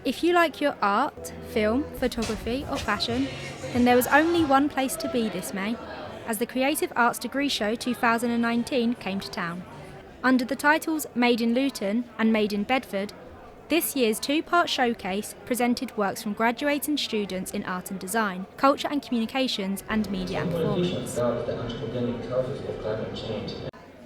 If you like your art, film, photography or fashion, then there was only one place to be this May, as the Creative Arts Degree Show 2019 came to town. Under the titles Made in Luton and Made in Bedford, this year's two-part showcase presented works from graduating students in art and design, culture and communications and media and performance.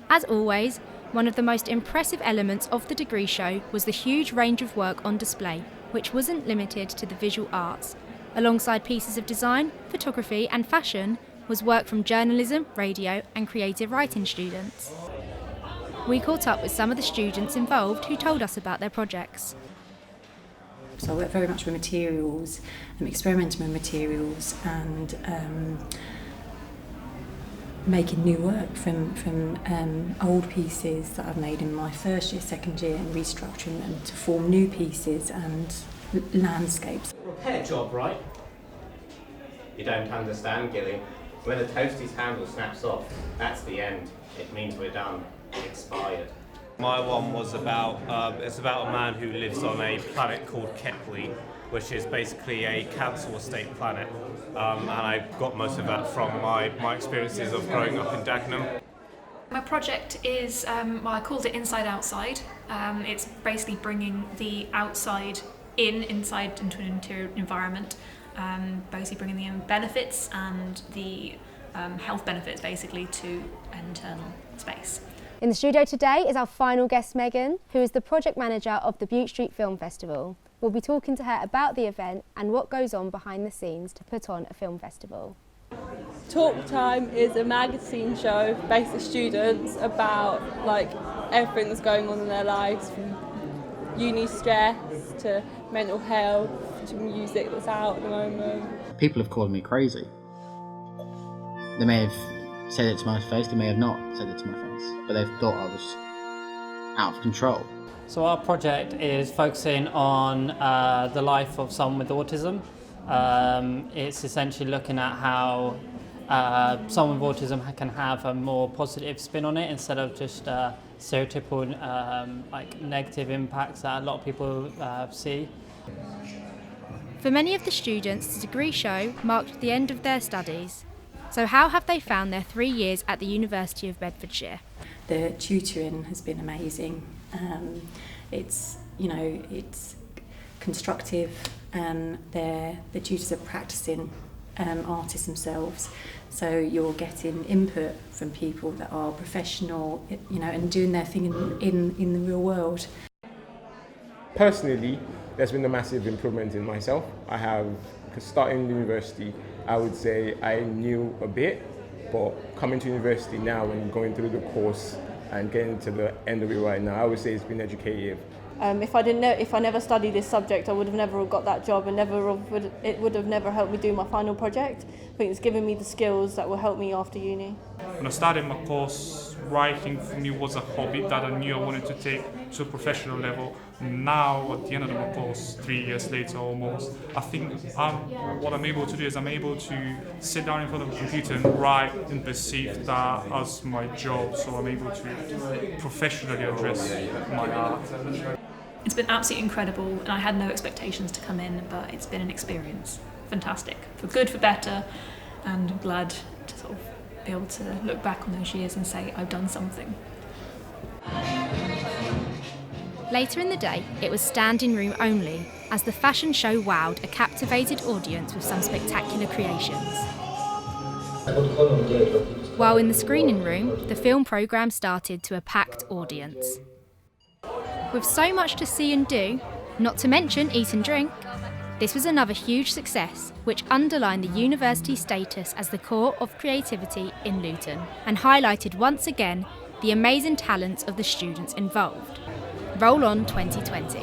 As always, one of the most impressive elements of the degree show was the huge range of work on display, which wasn't limited to the visual arts. Alongside pieces of design, photography and fashion was work from journalism, radio and creative writing students. We caught up with some of the students involved who told us about their projects. So I work very much with materials, experimenting with materials and making new work from old pieces that I've made in my first year, second year, and restructuring them to form new pieces and landscapes. Repair job, right? You don't understand, Gilly. When a toastie's handle snaps off, that's the end. It means we're done. Expired. My one was about it's about a man who lives on a planet called Kepley, which is basically a council estate planet, and I got most of that from my experiences of growing up in Dagenham. My project is, I called it Inside Outside. It's basically bringing the outside inside into an interior environment, basically bringing the benefits and the health benefits basically to an internal space. In the studio today is our final guest, Megan, who is the project manager of the Bute Street Film Festival. We'll be talking to her about the event and what goes on behind the scenes to put on a film festival. Talk Time is a magazine show based on students about everything that's going on in their lives, from uni stress to mental health to music that's out at the moment. People have called me crazy. They may have said it to my face, they may have not said it to my face, but they've thought I was out of control. So our project is focusing on the life of someone with autism. It's essentially looking at how someone with autism can have a more positive spin on it instead of just stereotypical negative impacts that a lot of people see. For many of the students, the degree show marked the end of their studies. So how have they found their 3 years at the University of Bedfordshire? The tutoring has been amazing. It's constructive, and the tutors are practicing artists themselves. So you're getting input from people that are professional, and doing their thing in the real world. Personally, there's been a massive improvement in myself. Because starting university, I would say I knew a bit, but coming to university now and going through the course and getting to the end of it right now, I would say it's been educative. If I never studied this subject, I would have never got that job, and it would have never helped me do my final project. I think it's given me the skills that will help me after uni. When I started my course, writing for me was a hobby that I knew I wanted to take to a professional level. Now, at the end of my course, 3 years later almost, I think what I'm able to do is I'm able to sit down in front of a computer and write and perceive that as my job, so I'm able to professionally address my art. It's been absolutely incredible, and I had no expectations to come in, but it's been an experience. Fantastic, for good, for better, and I'm glad to sort of be able to look back on those years and say I've done something. Later in the day, it was standing room only, as the fashion show wowed a captivated audience with some spectacular creations. While in the screening room, the film programme started to a packed audience. With so much to see and do, not to mention eat and drink, this was another huge success, which underlined the university's status as the core of creativity in Luton and highlighted once again the amazing talents of the students involved. Roll on 2020.